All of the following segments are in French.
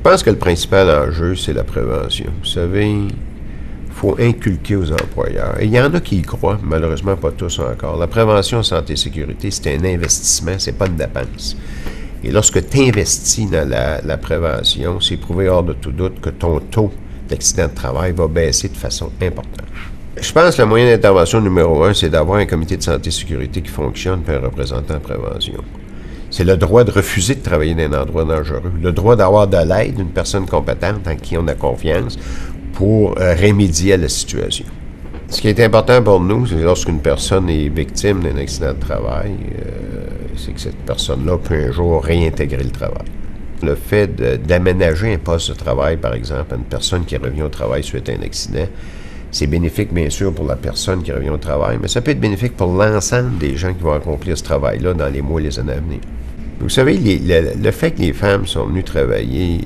Je pense que le principal enjeu, c'est la prévention. Vous savez, il faut inculquer aux employeurs. Et il y en a qui y croient, malheureusement pas tous encore. La prévention santé et sécurité, c'est un investissement, c'est pas une dépense. Et lorsque tu investis dans la prévention, c'est prouvé hors de tout doute que ton taux d'accident de travail va baisser de façon importante. Je pense que le moyen d'intervention numéro 1, c'est d'avoir un comité de santé et sécurité qui fonctionne puis un représentant de prévention. C'est le droit de refuser de travailler dans un endroit dangereux, le droit d'avoir de l'aide d'une personne compétente en qui on a confiance pour remédier à la situation. Ce qui est important pour nous, c'est lorsqu'une personne est victime d'un accident de travail, c'est que cette personne-là peut un jour réintégrer le travail. Le fait d'aménager un poste de travail, par exemple, à une personne qui revient au travail suite à un accident, c'est bénéfique, bien sûr, pour la personne qui revient au travail, mais ça peut être bénéfique pour l'ensemble des gens qui vont accomplir ce travail-là dans les mois et les années à venir. Vous savez, le fait que les femmes sont venues travailler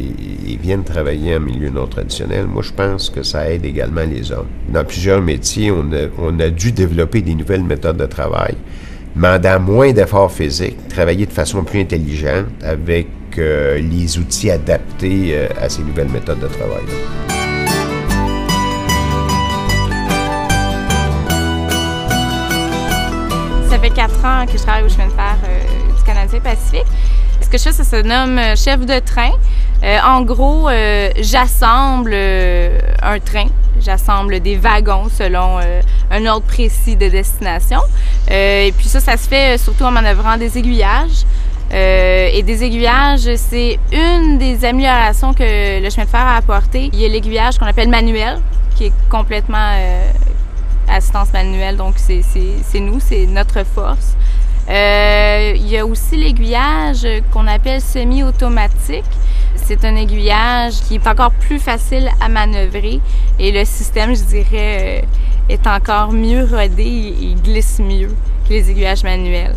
et viennent travailler en milieu non traditionnel, moi, je pense que ça aide également les hommes. Dans plusieurs métiers, on a dû développer des nouvelles méthodes de travail, demandant moins d'efforts physiques, travailler de façon plus intelligente avec les outils adaptés à ces nouvelles méthodes de travail. Ça fait 4 ans que je travaille au chemin de fer du Canadien Pacifique. Ce que je fais, ça se nomme chef de train. En gros, j'assemble un train. J'assemble des wagons selon un ordre précis de destination. Et puis ça se fait surtout en manœuvrant des aiguillages. Et des aiguillages, c'est une des améliorations que le chemin de fer a apporté. Il y a l'aiguillage qu'on appelle manuel, qui est complètement assistance manuelle, donc c'est nous, c'est notre force. Il y a aussi l'aiguillage qu'on appelle semi-automatique. C'est un aiguillage qui est encore plus facile à manœuvrer et le système, je dirais, est encore mieux rodé et glisse mieux que les aiguillages manuels.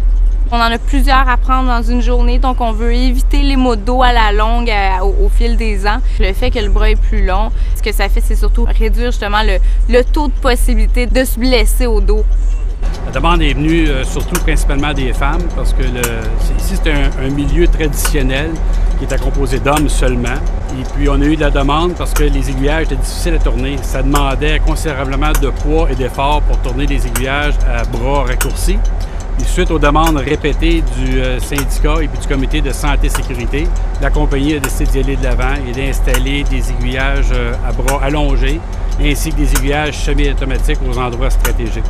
On en a plusieurs à prendre dans une journée, donc on veut éviter les maux de dos à la longue au fil des ans. Le fait que le bras est plus long, ce que ça fait, c'est surtout réduire justement le taux de possibilité de se blesser au dos. La demande est venue surtout principalement des femmes parce que ici c'est un milieu traditionnel qui était composé d'hommes seulement. Et puis on a eu de la demande parce que les aiguillages étaient difficiles à tourner. Ça demandait considérablement de poids et d'efforts pour tourner des aiguillages à bras raccourcis. Et suite aux demandes répétées du syndicat et puis du comité de santé et sécurité, la compagnie a décidé d'y aller de l'avant et d'installer des aiguillages à bras allongés ainsi que des aiguillages semi-automatiques aux endroits stratégiques.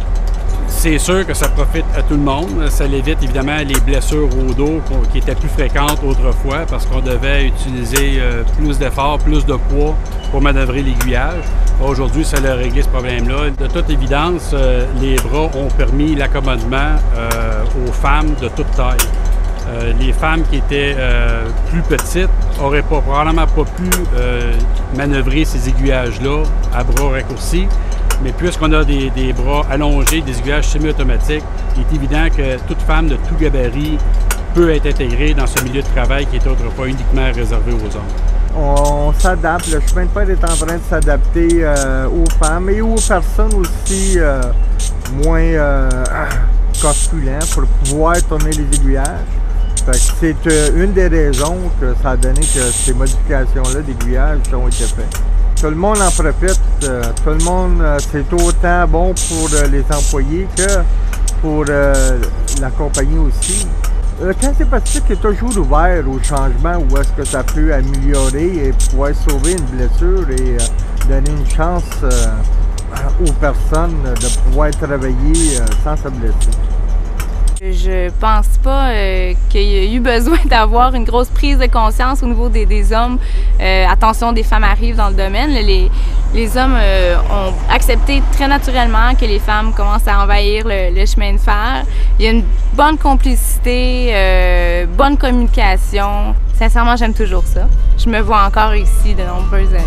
C'est sûr que ça profite à tout le monde. Ça évite évidemment les blessures au dos qui étaient plus fréquentes autrefois parce qu'on devait utiliser plus d'efforts, plus de poids pour manœuvrer l'aiguillage. Aujourd'hui, ça a réglé ce problème-là. De toute évidence, les bras ont permis l'accommodement aux femmes de toute taille. Les femmes qui étaient plus petites n'auraient probablement pas pu manœuvrer ces aiguillages-là à bras raccourcis. Mais puisqu'on a des bras allongés, des aiguillages semi-automatiques, il est évident que toute femme de tout gabarit peut être intégrée dans ce milieu de travail qui était autrefois uniquement réservé aux hommes. On s'adapte, le chemin de fer est en train de s'adapter aux femmes et aux personnes aussi moins corpulentes pour pouvoir tourner les aiguillages. C'est une des raisons que ça a donné que ces modifications-là d'aiguillage ont été faites. Tout le monde en profite, tout le monde, c'est autant bon pour les employés que pour la compagnie aussi. Le Canadien Pacifique est toujours ouvert au changement où est-ce que ça peut améliorer et pouvoir sauver une blessure et donner une chance aux personnes de pouvoir travailler sans se blesser. Je pense pas qu'il y ait eu besoin d'avoir une grosse prise de conscience au niveau des hommes. Attention, des femmes arrivent dans le domaine. Les hommes ont accepté très naturellement que les femmes commencent à envahir le chemin de fer. Il y a une bonne complicité, bonne communication. Sincèrement, j'aime toujours ça. Je me vois encore ici de nombreuses années.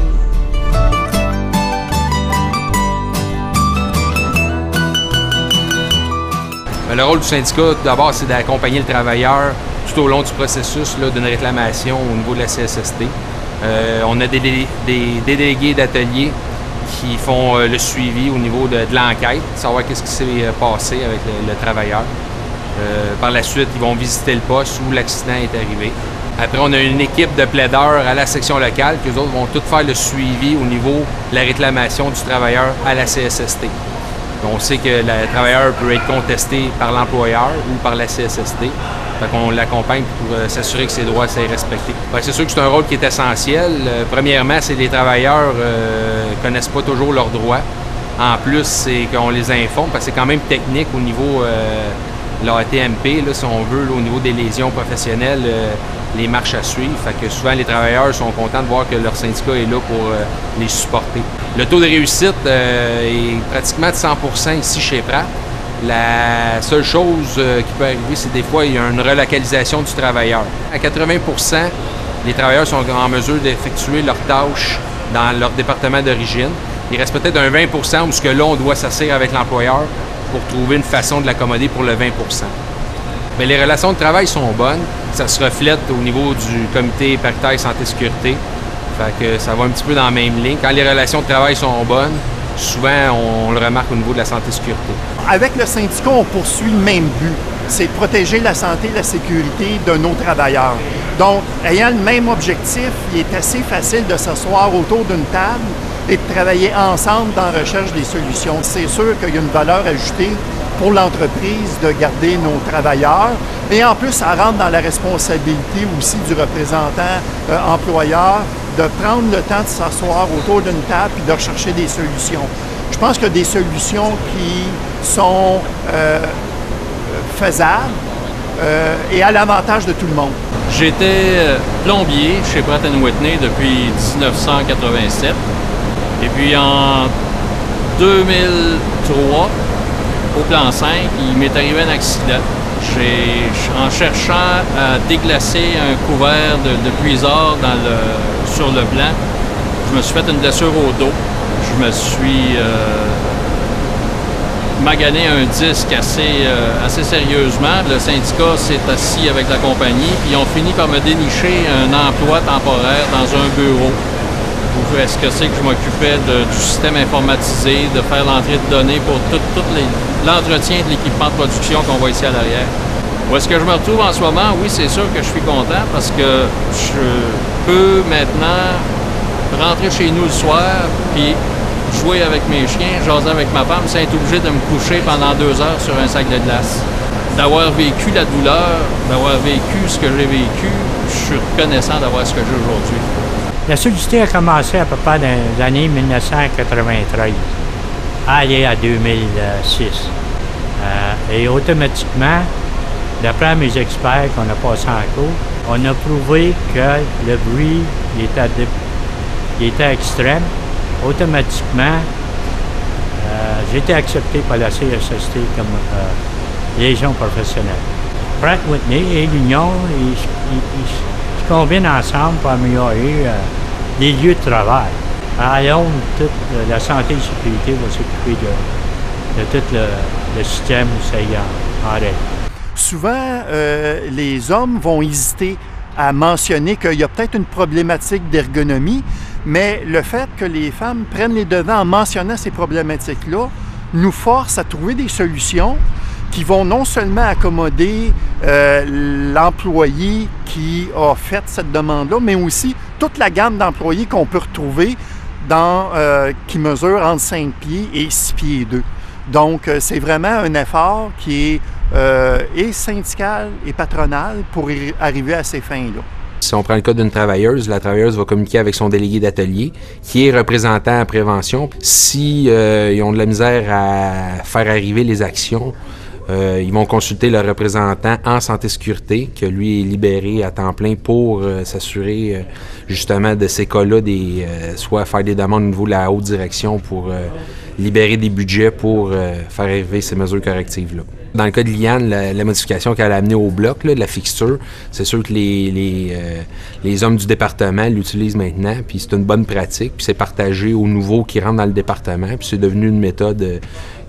Le rôle du syndicat, tout d'abord, c'est d'accompagner le travailleur tout au long du processus d'une réclamation au niveau de la CSST. On a des délégués d'atelier qui font le suivi au niveau de l'enquête, savoir qu'est-ce qui s'est passé avec le travailleur. Par la suite, ils vont visiter le poste où l'accident est arrivé. Après, on a une équipe de plaideurs à la section locale, qui eux autres vont tout faire le suivi au niveau de la réclamation du travailleur à la CSST. On sait que le travailleur peut être contesté par l'employeur ou par la CSST. Fait qu'on l'accompagne pour s'assurer que ses droits soient respectés. C'est sûr que c'est un rôle qui est essentiel. Premièrement, c'est que les travailleurs ne connaissent pas toujours leurs droits. En plus, c'est qu'on les informe, parce que c'est quand même technique au niveau de la AT-MP, là, si on veut, là, au niveau des lésions professionnelles, les marches à suivre. Fait que souvent, les travailleurs sont contents de voir que leur syndicat est là pour les supporter. Le taux de réussite est pratiquement de 100% ici chez Pratt. La seule chose qui peut arriver, c'est des fois, il y a une relocalisation du travailleur. À 80%, les travailleurs sont en mesure d'effectuer leurs tâches dans leur département d'origine. Il reste peut-être un 20% où ce que là, on doit s'asseoir avec l'employeur pour trouver une façon de l'accommoder pour le 20%. Mais les relations de travail sont bonnes. Ça se reflète au niveau du comité paritaire santé-sécurité. Fait que ça va un petit peu dans la même ligne. Quand les relations de travail sont bonnes, souvent, on le remarque au niveau de la santé-sécurité. Avec le syndicat, on poursuit le même but. C'est de protéger la santé et la sécurité de nos travailleurs. Donc, ayant le même objectif, il est assez facile de s'asseoir autour d'une table et de travailler ensemble dans la recherche des solutions. C'est sûr qu'il y a une valeur ajoutée pour l'entreprise de garder nos travailleurs. Et en plus, ça rentre dans la responsabilité aussi du représentant employeur de prendre le temps de s'asseoir autour d'une table et de rechercher des solutions. Je pense qu'il y a des solutions qui sont faisables et à l'avantage de tout le monde. J'étais plombier chez Pratt & Whitney depuis 1987. Et puis en 2003, au plan 5, il m'est arrivé un accident. En cherchant à déglacer un couvert de puisard sur le plan, je me suis fait une blessure au dos. Je me suis magané un disque assez sérieusement. Le syndicat s'est assis avec la compagnie, puis ils ont fini par me dénicher un emploi temporaire dans un bureau. Où est-ce que c'est que je m'occupais du système informatisé, de faire l'entrée de données pour tout l'entretien de l'équipement de production qu'on voit ici à l'arrière. Où est-ce que je me retrouve en ce moment? Oui, c'est sûr que je suis content parce que je peux maintenant rentrer chez nous le soir puis jouer avec mes chiens, jaser avec ma femme, sans être obligé de me coucher pendant 2 heures sur un sac de glace. D'avoir vécu la douleur, d'avoir vécu ce que j'ai vécu, je suis reconnaissant d'avoir ce que j'ai aujourd'hui. La soudité a commencé à peu près dans les années 1993, à aller à 2006. Et automatiquement, d'après mes experts qu'on a passé en cours, on a prouvé que le bruit était extrême. Automatiquement, j'ai été accepté par la CSST comme liaison professionnelle. Pratt & Whitney et l'Union, ils se combinent ensemble pour améliorer les lieux de travail. À Londres, toute la santé et la sécurité va s'occuper de tout le système où ça y est en règle. Souvent, les hommes vont hésiter à mentionner qu'il y a peut-être une problématique d'ergonomie, mais le fait que les femmes prennent les devants en mentionnant ces problématiques-là nous force à trouver des solutions qui vont non seulement accommoder l'employé qui a fait cette demande-là, mais aussi toute la gamme d'employés qu'on peut retrouver qui mesurent entre 5 pieds et 6 pieds 2. Donc, c'est vraiment un effort qui est et syndical et patronal pour arriver à ces fins-là. Si on prend le cas d'une travailleuse, la travailleuse va communiquer avec son délégué d'atelier, qui est représentant à prévention. Si ils ont de la misère à faire arriver les actions, ils vont consulter le représentant en santé-sécurité, que lui est libéré à temps plein pour s'assurer justement de ces cas-là, soit faire des demandes au niveau de la haute direction pour libérer des budgets pour faire arriver ces mesures correctives-là. Dans le cas de Liane, la modification qu'elle a amenée au bloc, là, de la fixture, c'est sûr que les hommes du département l'utilisent maintenant, puis c'est une bonne pratique, puis c'est partagé aux nouveaux qui rentrent dans le département, puis c'est devenu une méthode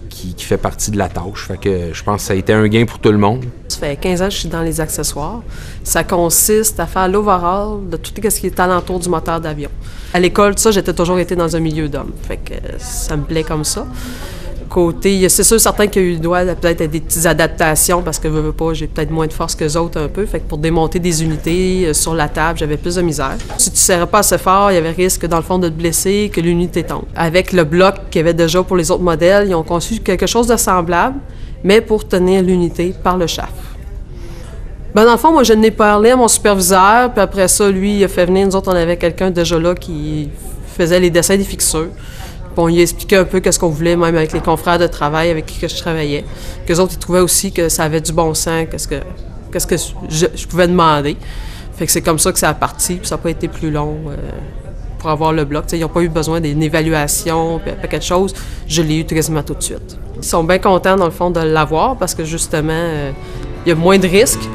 qui fait partie de la tâche. Fait que je pense que ça a été un gain pour tout le monde. Ça fait 15 ans que je suis dans les accessoires. Ça consiste à faire l'overhaul de tout ce qui est alentour du moteur d'avion. À l'école, ça, j'ai toujours été dans un milieu d'hommes. Fait que ça me plaît comme ça. côté, c'est sûr, certain qu'il doit peut-être être des petites adaptations parce que, veux pas, j'ai peut-être moins de force que les autres un peu. Fait que pour démonter des unités sur la table, j'avais plus de misère. Si tu ne serrais pas assez fort, il y avait risque, dans le fond, de te blesser, que l'unité tombe. Avec le bloc qu'il y avait déjà pour les autres modèles, ils ont conçu quelque chose de semblable, mais pour tenir l'unité par le shaft. Ben, dans le fond, moi, je n'ai parlé à mon superviseur, puis après ça, lui, il a fait venir, nous autres, on avait quelqu'un déjà là qui faisait les dessins des fixtures. Puis on lui expliquait un peu qu'est-ce qu'on voulait, même avec les confrères de travail avec qui je travaillais. Qu'eux autres, ils trouvaient aussi que ça avait du bon sens, qu'est-ce que je pouvais demander. Fait que c'est comme ça que ça a parti, puis ça n'a pas été plus long pour avoir le bloc. T'sais, ils n'ont pas eu besoin d'une évaluation, puis quelque chose. Je l'ai eu quasiment tout de suite. Ils sont bien contents, dans le fond, de l'avoir parce que, justement, il y a moins de risques.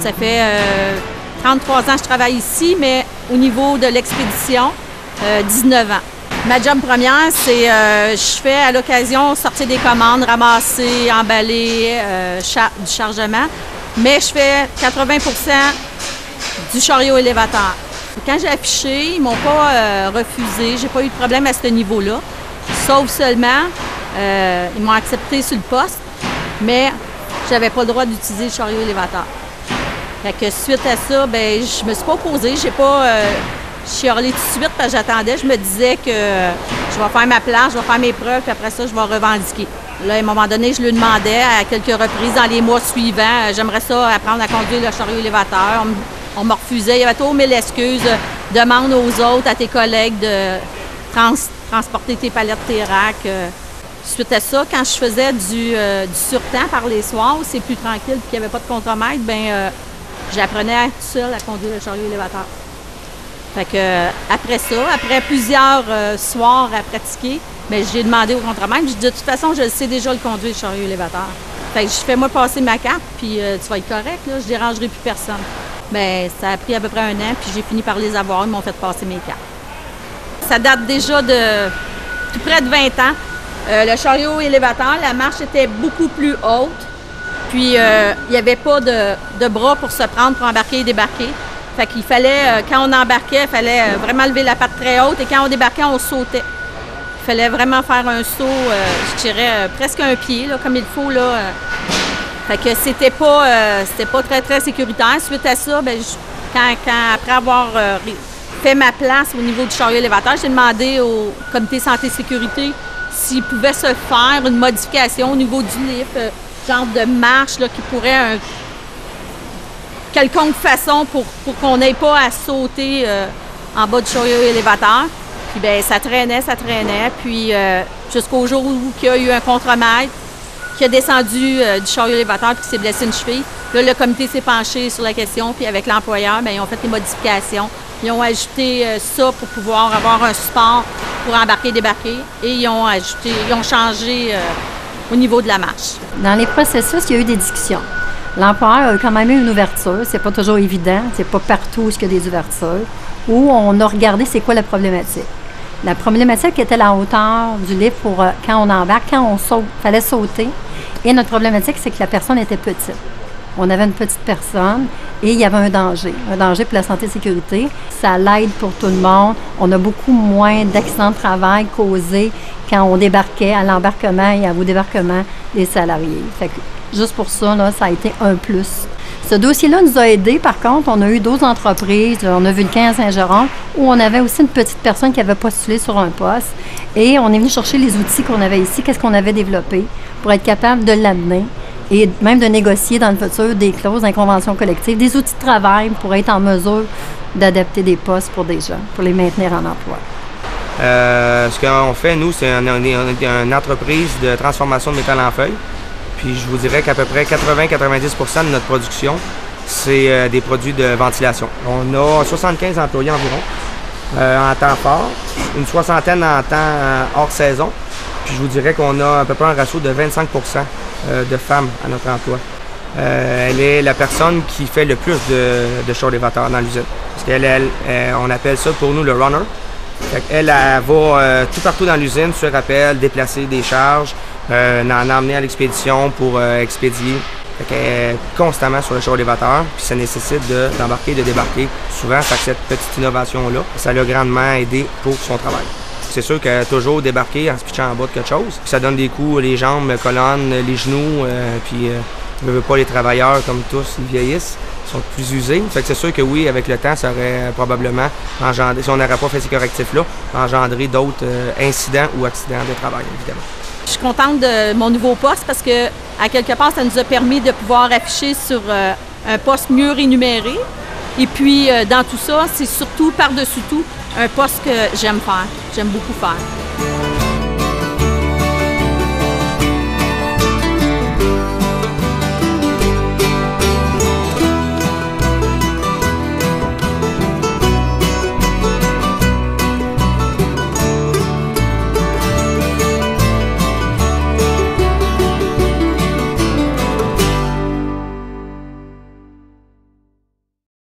Ça fait 33 ans que je travaille ici, mais au niveau de l'expédition, 19 ans. Ma job première, c'est je fais à l'occasion sortir des commandes, ramasser, emballer, du chargement, mais je fais 80% du chariot élévateur. Quand j'ai affiché, ils m'ont pas refusé, j'ai pas eu de problème à ce niveau-là, sauf seulement, ils m'ont accepté sur le poste, mais j'avais pas le droit d'utiliser le chariot élévateur. Fait que suite à ça, ben je me suis pas opposée, j'ai pas chialé tout de suite parce que j'attendais. Je me disais que je vais faire ma place, je vais faire mes preuves, puis après ça, je vais revendiquer. Là, à un moment donné, je lui demandais à quelques reprises dans les mois suivants, j'aimerais ça apprendre à conduire le chariot élévateur. On me refusait, il y avait toujours mille excuses. Demande aux autres, à tes collègues de transporter tes palettes, tes racks. Suite à ça, quand je faisais du surtemps par les soirs, c'est plus tranquille et qu'il n'y avait pas de contremaître, bien, j'apprenais toute seule à conduire le chariot élévateur. Fait que, après ça, après plusieurs soirs à pratiquer, bien, j'ai demandé au contremaître, je dis de toute façon, je sais déjà le conduire le chariot élévateur. Fait que je fais moi passer ma carte, puis tu vas être correct, là, je dérangerai plus personne. Bien, ça a pris à peu près 1 an, puis j'ai fini par les avoir, ils m'ont fait passer mes cartes. Ça date déjà de tout près de 20 ans. Le chariot élévateur, la marche était beaucoup plus haute. Puis, il n'y avait pas de bras pour se prendre, pour embarquer et débarquer. Fait qu'il fallait, quand on embarquait, il fallait vraiment lever la patte très haute. Et quand on débarquait, on sautait. Il fallait vraiment faire un saut, je dirais, presque un pied, là, comme il faut. Là. Fait que c'était pas très, très sécuritaire. Suite à ça, bien, après avoir fait ma place au niveau du chariot élévateur, j'ai demandé au comité santé-sécurité s'il pouvait se faire une modification au niveau du lift. Genre de marche là, qui pourrait quelconque façon pour qu'on n'ait pas à sauter en bas du chariot élévateur. Puis bien, ça traînait. Puis jusqu'au jour où il y a eu un contremaître qui a descendu du chariot élévateur et qui s'est blessé une cheville. Là, le comité s'est penché sur la question, puis avec l'employeur, bien, ils ont fait des modifications. Ils ont ajouté ça pour pouvoir avoir un support pour embarquer et débarquer. Et ils ont changé au niveau de la marche. Dans les processus, il y a eu des discussions. L'employeur a quand même eu une ouverture. C'est pas toujours évident. C'est pas partout où il y a des ouvertures. Où on a regardé c'est quoi la problématique. La problématique était la hauteur du lift pour quand on embarque, quand on saute, il fallait sauter. Et notre problématique, c'est que la personne était petite. On avait une petite personne et il y avait un danger pour la santé et sécurité. Ça l'aide pour tout le monde. On a beaucoup moins d'accidents de travail causés quand on débarquait à l'embarquement et au débarquement des salariés. Fait que juste pour ça, là, ça a été un plus. Ce dossier-là nous a aidés. Par contre, on a eu d'autres entreprises. On a Vulcain à Saint-Jérôme où on avait aussi une petite personne qui avait postulé sur un poste. Et on est venu chercher les outils qu'on avait ici, qu'est-ce qu'on avait développé pour être capable de l'amener et même de négocier dans le futur des clauses, des conventions collectives, des outils de travail pour être en mesure d'adapter des postes pour des gens, pour les maintenir en emploi. Ce qu'on fait, nous, c'est une entreprise de transformation de métal en feuille. Puis je vous dirais qu'à peu près 80-90% de notre production, c'est des produits de ventilation. On a 75 employés environ en temps fort, une soixantaine en temps hors saison. Puis je vous dirais qu'on a à peu près un ratio de 25% de femmes à notre emploi. Elle est la personne qui fait le plus de chariot élévateur dans l'usine. Parce qu'elle, on appelle ça pour nous le runner. Elle va tout partout dans l'usine, sur rappel, déplacer des charges, en emmener à l'expédition pour expédier. Fait qu'elle est constamment sur le show élévateur, puis ça nécessite d'embarquer, de débarquer. Souvent, fait que cette petite innovation-là, ça l'a grandement aidé pour son travail. C'est sûr qu'elle a toujours débarqué en se pitchant en bas de quelque chose. Puis ça donne des coups, les jambes, les colonnes, les genoux, puis ne veut pas les travailleurs, comme tous, ils vieillissent, sont plus usés. Fait que c'est sûr que oui, avec le temps, ça aurait probablement engendré, si on n'aurait pas fait ces correctifs-là, engendré d'autres incidents ou accidents de travail, évidemment. Je suis contente de mon nouveau poste parce que, à quelque part, ça nous a permis de pouvoir afficher sur un poste mieux rémunéré. Et puis, dans tout ça, c'est surtout, par-dessus tout, un poste que j'aime faire. J'aime beaucoup faire.